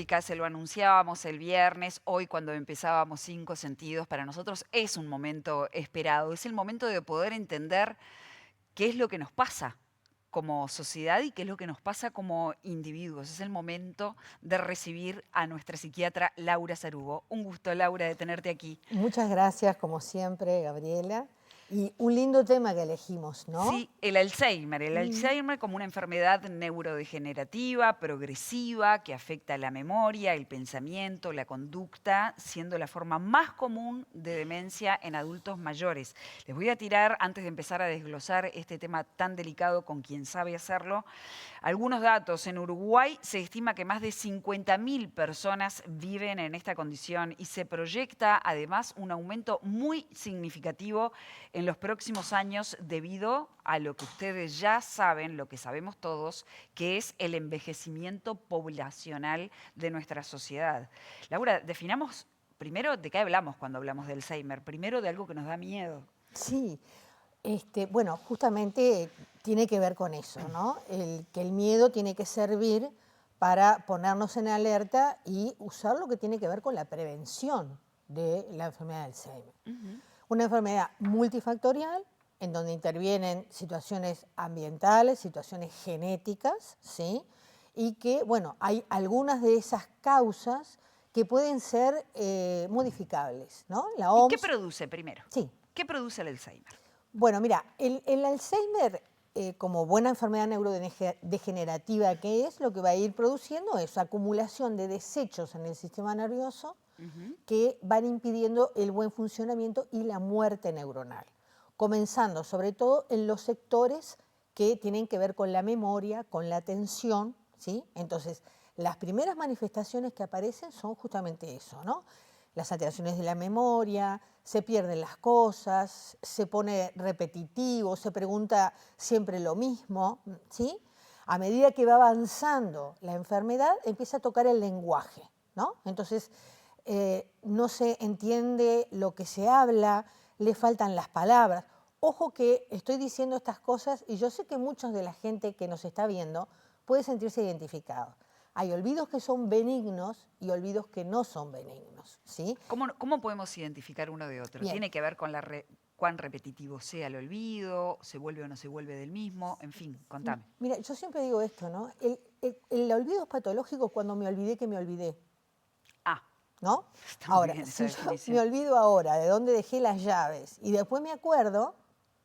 Se lo anunciábamos el viernes, hoy cuando empezábamos Cinco Sentidos, para nosotros es un momento esperado, es el momento de poder entender qué es lo que nos pasa como sociedad y qué es lo que nos pasa como individuos. Es el momento de recibir a nuestra psiquiatra Laura Sarugo. Un gusto, Laura, de tenerte aquí. Muchas gracias, como siempre, Gabriela. Y un lindo tema que elegimos, ¿no? Sí, el Alzheimer. El Mm. Alzheimer como una enfermedad neurodegenerativa, progresiva, que afecta la memoria, el pensamiento, la conducta, siendo la forma más común de demencia en adultos mayores. Les voy a tirar, antes de empezar a desglosar este tema tan delicado con quien sabe hacerlo, algunos datos. En Uruguay se estima que más de 50.000 personas viven en esta condición y se proyecta además un aumento muy significativo en los próximos años debido a lo que ustedes ya saben, lo que sabemos todos, que es el envejecimiento poblacional de nuestra sociedad. Laura, definamos primero de qué hablamos cuando hablamos de Alzheimer, primero de algo que nos da miedo. Sí, bueno, justamente tiene que ver con eso, ¿no? Que el miedo tiene que servir para ponernos en alerta y usar lo que tiene que ver con la prevención de la enfermedad de Alzheimer. Ujú. Una enfermedad multifactorial en donde intervienen situaciones ambientales, situaciones genéticas, ¿sí? Y que, bueno, hay algunas de esas causas que pueden ser modificables, ¿no? La ¿Y qué OMS, produce primero? sí. ¿Qué produce el Alzheimer? Bueno, mira, el Alzheimer, como buena enfermedad neurodegenerativa que es, lo que va a ir produciendo es acumulación de desechos en el sistema nervioso Ujú. que van impidiendo el buen funcionamiento y la muerte neuronal, comenzando sobre todo en los sectores que tienen que ver con la memoria, con la atención, ¿sí? Entonces, las primeras manifestaciones que aparecen son justamente eso, ¿no? Las alteraciones de la memoria, se pierden las cosas, se pone repetitivo, se pregunta siempre lo mismo, ¿sí? A medida que va avanzando la enfermedad, empieza a tocar el lenguaje, ¿no? Entonces, no se entiende lo que se habla, le faltan las palabras. Ojo que estoy diciendo estas cosas y yo sé que mucha de la gente que nos está viendo puede sentirse identificado. Hay olvidos que son benignos y olvidos que no son benignos, ¿sí? ¿Cómo podemos identificar uno de otro? Bien, ¿Tiene que ver con cuán repetitivo sea el olvido? ¿Se vuelve o no se vuelve del mismo? En fin, contame. mira, yo siempre digo esto, ¿no? El olvido es patológico cuando me olvidé que me olvidé, Ah, ¿no? está muy Ahora, bien esa si yo me definición. olvido ahora de dónde dejé las llaves y después me acuerdo,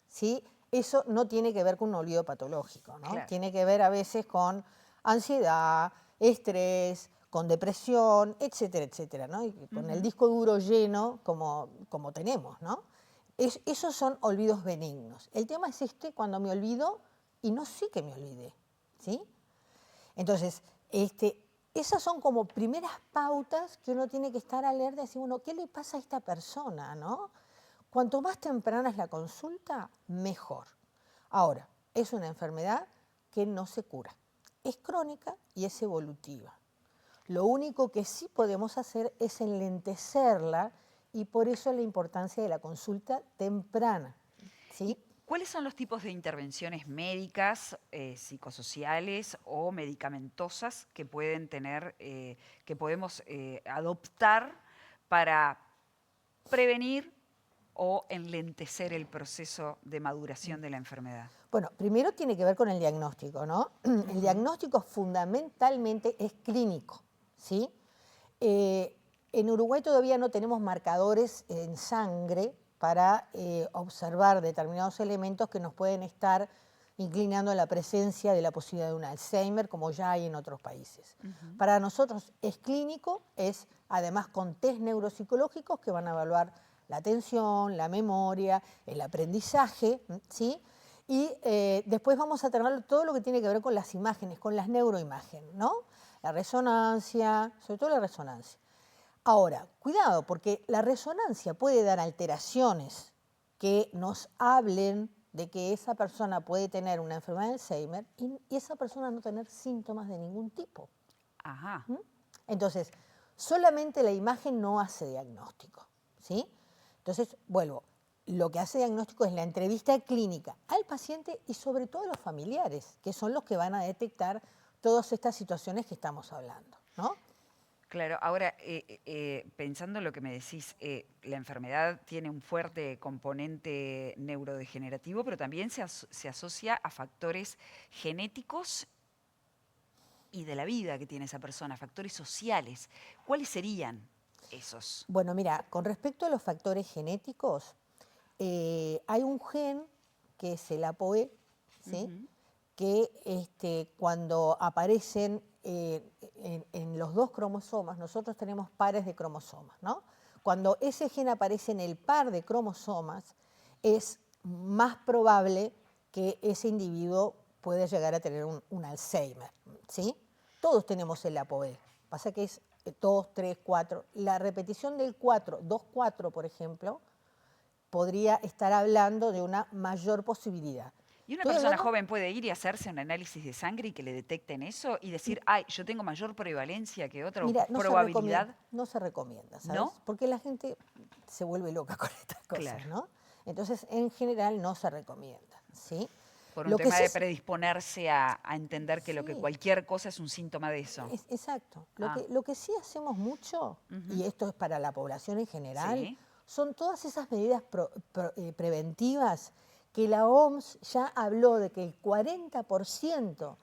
¿sí? Eso no tiene que ver con un olvido patológico, ¿no? Claro. Tiene que ver a veces con ansiedad, estrés, con depresión, etcétera, etcétera, ¿no? Y con el Ujú. disco duro lleno como tenemos, ¿no? Esos son olvidos benignos. El tema es cuando me olvido y no sé que me olvidé, ¿sí? Entonces, esas son como primeras pautas que uno tiene que estar alerta y decir, bueno, ¿qué le pasa a esta persona, no? Cuanto más temprana es la consulta, mejor. Ahora, es una enfermedad que no se cura. Es crónica y es evolutiva. Lo único que sí podemos hacer es enlentecerla y por eso la importancia de la consulta temprana, ¿Y ¿sí? cuáles son los tipos de intervenciones médicas, psicosociales o medicamentosas que pueden tener, que podemos adoptar para prevenir o enlentecer el proceso de maduración de la enfermedad? Bueno, primero tiene que ver con el diagnóstico, ¿no? El Ujú. diagnóstico fundamentalmente es clínico, ¿sí? Eh, en Uruguay todavía no tenemos marcadores en sangre para observar determinados elementos que nos pueden estar inclinando a la presencia de la posibilidad de un Alzheimer, como ya hay en otros países. Ujú. Para nosotros es clínico, es además con test neuropsicológicos que van a evaluar la atención, la memoria, el aprendizaje, ¿sí? Y después vamos a tener todo lo que tiene que ver con las imágenes, con las neuroimágenes, ¿no? La resonancia, sobre todo la resonancia. Ahora, cuidado, porque la resonancia puede dar alteraciones que nos hablen de que esa persona puede tener una enfermedad de Alzheimer y esa persona no tener síntomas de ningún tipo. Ajá. ¿Mm? Entonces, solamente la imagen no hace diagnóstico, ¿sí? Entonces, vuelvo, lo que hace diagnóstico es la entrevista clínica al paciente y sobre todo a los familiares, que son los que van a detectar todas estas situaciones que estamos hablando, ¿no? Claro, ahora, pensando en lo que me decís, la enfermedad tiene un fuerte componente neurodegenerativo, pero también se asocia a factores genéticos y de la vida que tiene esa persona, factores sociales. ¿Cuáles serían esos? Bueno, mira, con respecto a los factores genéticos, hay un gen que es el ApoE, ¿sí? Ujú. Que cuando aparecen en los dos cromosomas, nosotros tenemos pares de cromosomas, ¿no? Cuando ese gen aparece en el par de cromosomas, es más probable que ese individuo pueda llegar a tener un Alzheimer, ¿sí? Todos tenemos el ApoE, pasa que es 2, 3, 4. La repetición del 4, 2, 4, por ejemplo, podría estar hablando de una mayor posibilidad. ¿Y una Estoy persona hablando, joven puede ir y hacerse un análisis de sangre y que le detecten eso y decir, ay, yo tengo mayor prevalencia que otra, o mira, probabilidad? no se recomienda, ¿sabes? ¿No? Porque la gente se vuelve loca con estas cosas, Claro. ¿no? Entonces, en general, no se recomienda, ¿sí? Por un Lo que tema sí, de predisponerse a entender que lo que sí, cualquier cosa es un síntoma de eso. exacto. Ah, Lo que sí hacemos mucho, ujú, y esto es para la población en general, sí. son todas esas medidas preventivas que la OMS ya habló de que el 40%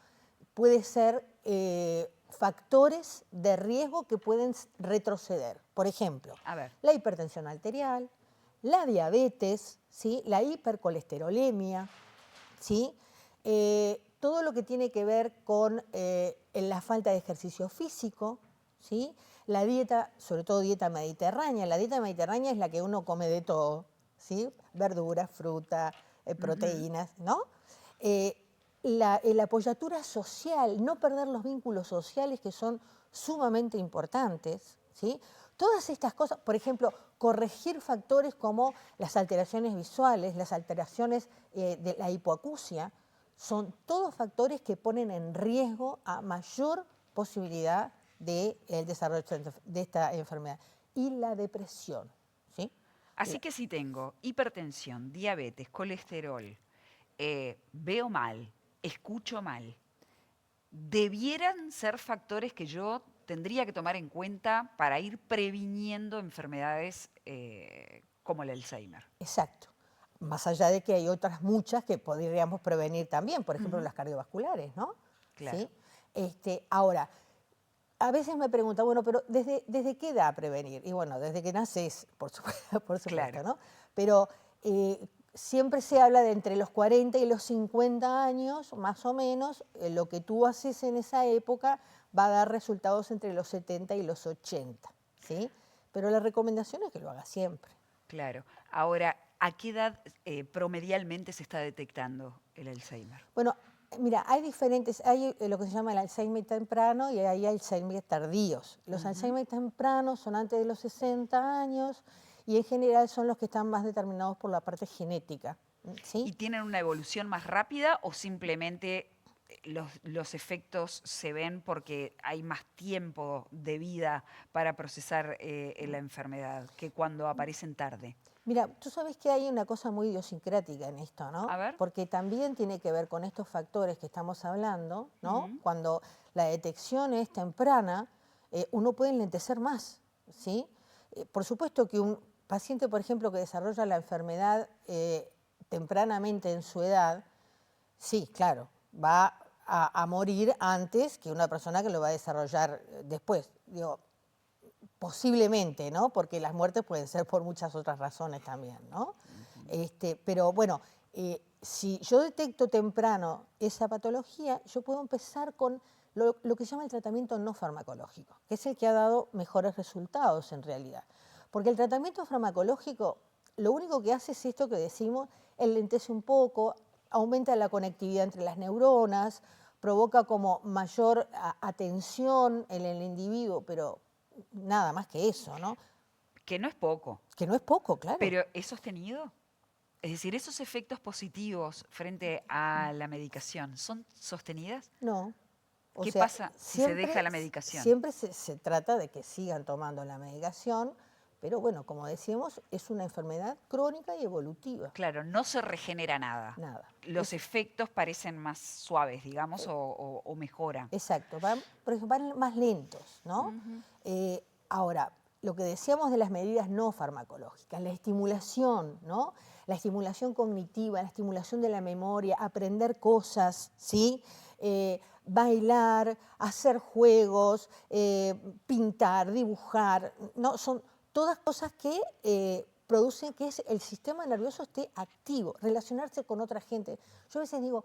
puede ser factores de riesgo que pueden retroceder. Por ejemplo, A ver. la hipertensión arterial, la diabetes, ¿sí? La hipercolesterolemia, ¿sí? Todo lo que tiene que ver con la falta de ejercicio físico, ¿sí? La dieta, sobre todo dieta mediterránea. La dieta mediterránea es la que uno come de todo, ¿sí? Verduras, fruta, Ujú. proteínas, ¿no? Eh, la apoyatura social, no perder los vínculos sociales que son sumamente importantes, ¿sí? Todas estas cosas, por ejemplo, corregir factores como las alteraciones visuales, las alteraciones de la hipoacusia, son todos factores que ponen en riesgo a mayor posibilidad del desarrollo de esta enfermedad. Y la depresión, ¿sí? Así que si tengo hipertensión, diabetes, colesterol, veo mal, escucho mal, debieran ser factores que yo tendría que tomar en cuenta para ir previniendo enfermedades como el Alzheimer. Exacto. Más allá de que hay otras muchas que podríamos prevenir también, por ejemplo, Ujú. las cardiovasculares, ¿no? Claro. ¿Sí? Ahora, a veces me preguntan, bueno, pero ¿desde qué edad prevenir? Y bueno, desde que naces, por supuesto, por Claro. supuesto, ¿no? Pero siempre se habla de entre los 40 y los 50 años, más o menos, lo que tú haces en esa época va a dar resultados entre los 70 y los 80, ¿sí? Pero la recomendación es que lo hagas siempre. Claro. Ahora, ¿a qué edad promedialmente se está detectando el Alzheimer? Bueno, mira, hay diferentes, hay lo que se llama el Alzheimer temprano y hay Alzheimer tardíos. Los Ujú. Alzheimer tempranos son antes de los 60 años y en general son los que están más determinados por la parte genética, ¿sí? ¿Y tienen una evolución más rápida o simplemente los efectos se ven porque hay más tiempo de vida para procesar la enfermedad que cuando aparecen tarde? Mira, tú sabes que hay una cosa muy idiosincrática en esto, ¿no? A ver. Porque también tiene que ver con estos factores que estamos hablando, ¿no? Ujú. Cuando la detección es temprana, uno puede enlentecer más, ¿sí? Por supuesto que un paciente, por ejemplo, que desarrolla la enfermedad tempranamente en su edad, sí, claro, va a morir antes que una persona que lo va a desarrollar después. Digo, posiblemente, ¿no? Porque las muertes pueden ser por muchas otras razones también, ¿no? Ujú. Pero bueno, si yo detecto temprano esa patología, yo puedo empezar con lo que se llama el tratamiento no farmacológico, que es el que ha dado mejores resultados en realidad. Porque el tratamiento farmacológico lo único que hace es esto que decimos, enlentece un poco, aumenta la conectividad entre las neuronas, provoca como mayor atención en el individuo, pero nada más que eso, ¿no? Que no es poco, Que no es poco, claro. pero ¿es sostenido? Es decir, esos efectos positivos frente a la medicación, ¿son sostenidas? No. O ¿Qué sea, pasa si se deja la medicación? siempre se trata de que sigan tomando la medicación, pero bueno, como decíamos, es una enfermedad crónica y evolutiva. Claro, no se regenera nada. Nada. Los efectos parecen más suaves, digamos, o mejoran. Exacto, por ejemplo, van más lentos, ¿no? Ujú. Ahora, lo que decíamos de las medidas no farmacológicas, la estimulación, ¿no? La estimulación cognitiva, la estimulación de la memoria, aprender cosas, ¿sí? Bailar, hacer juegos, pintar, dibujar, ¿no? Son todas cosas que producen que el sistema nervioso esté activo, relacionarse con otra gente. Yo a veces digo,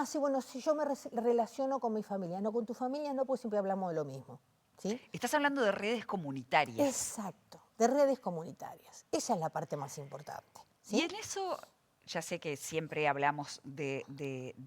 sí, bueno, si yo me relaciono con mi familia, no con tu familia, no, pues siempre hablamos de lo mismo, ¿sí? Estás hablando de redes comunitarias. Exacto, de redes comunitarias. Esa es la parte más importante, Y ¿sí? en eso, ya sé que siempre hablamos de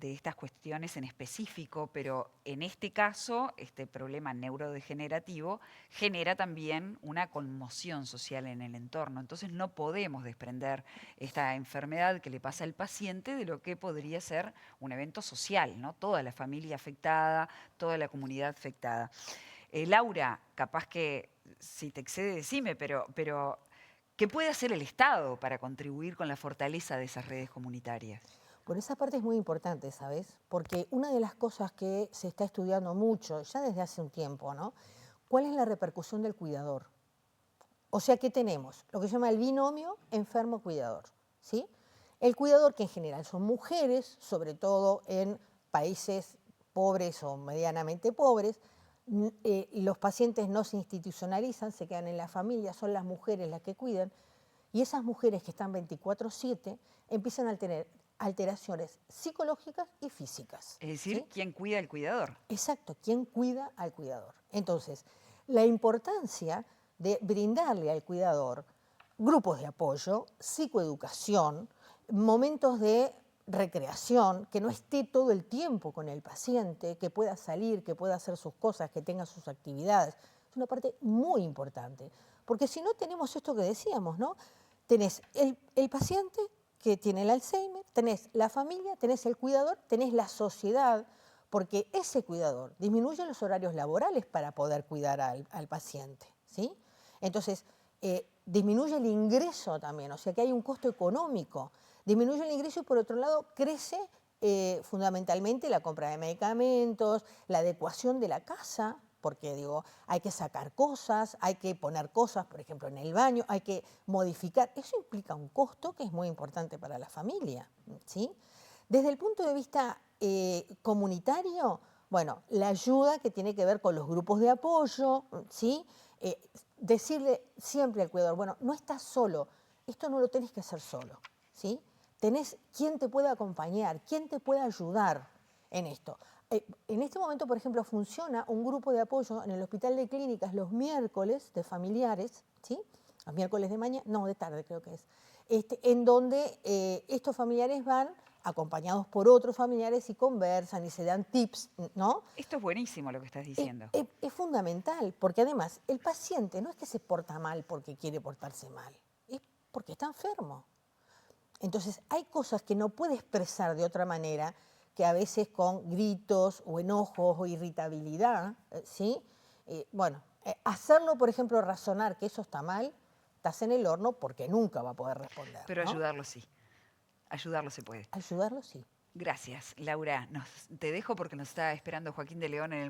estas cuestiones en específico, pero en este caso, este problema neurodegenerativo genera también una conmoción social en el entorno. Entonces no podemos desprender esta enfermedad que le pasa al paciente de lo que podría ser un evento social, ¿no? Toda la familia afectada, toda la comunidad afectada. Laura, capaz que si te excede, decime, pero ¿qué puede hacer el Estado para contribuir con la fortaleza de esas redes comunitarias? Por esa parte es muy importante, ¿sabes? Porque una de las cosas que se está estudiando mucho, ya desde hace un tiempo, ¿no? ¿Cuál es la repercusión del cuidador? O sea, ¿qué tenemos? Lo que se llama el binomio enfermo-cuidador, ¿sí? El cuidador, que en general son mujeres, sobre todo en países pobres o medianamente pobres, los pacientes no se institucionalizan, se quedan en la familia, son las mujeres las que cuidan, y esas mujeres que están 24/7 empiezan a tener alteraciones psicológicas y físicas, Es decir, ¿sí? ¿quién cuida al cuidador? Exacto, ¿quién cuida al cuidador? Entonces, la importancia de brindarle al cuidador grupos de apoyo, psicoeducación, momentos de recreación, que no esté todo el tiempo con el paciente, que pueda salir, que pueda hacer sus cosas, que tenga sus actividades. Es una parte muy importante, porque si no tenemos esto que decíamos, ¿no? Tenés el paciente que tiene el Alzheimer, tenés la familia, tenés el cuidador, tenés la sociedad, porque ese cuidador disminuye los horarios laborales para poder cuidar al paciente, ¿sí? Entonces, disminuye el ingreso también, o sea que hay un costo económico. Disminuye el ingreso y por otro lado crece fundamentalmente la compra de medicamentos, la adecuación de la casa, porque digo, hay que sacar cosas, hay que poner cosas, por ejemplo, en el baño, hay que modificar. Eso implica un costo que es muy importante para la familia, ¿sí? Desde el punto de vista comunitario, bueno, la ayuda que tiene que ver con los grupos de apoyo, ¿sí? Decirle siempre al cuidador, bueno, no estás solo, esto no lo tenés que hacer solo, ¿sí? Tenés quien te pueda acompañar, quien te pueda ayudar en esto. En este momento, por ejemplo, funciona un grupo de apoyo en el Hospital de Clínicas los miércoles de familiares, ¿sí? Los miércoles de mañana, no, de tarde creo que es, en donde estos familiares van acompañados por otros familiares y conversan y se dan tips, ¿no? Esto es buenísimo lo que estás diciendo. Es fundamental, porque además el paciente no es que se porta mal porque quiere portarse mal, es porque está enfermo. Entonces hay cosas que no puede expresar de otra manera que a veces con gritos o enojos o irritabilidad, ¿sí? Bueno, hacerlo, por ejemplo, razonar que eso está mal, estás en el horno porque nunca va a poder responder, Pero ¿no? ayudarlo sí, ayudarlo se puede. Ayudarlo sí. Gracias, Laura. Te dejo porque nos está esperando Joaquín de León en el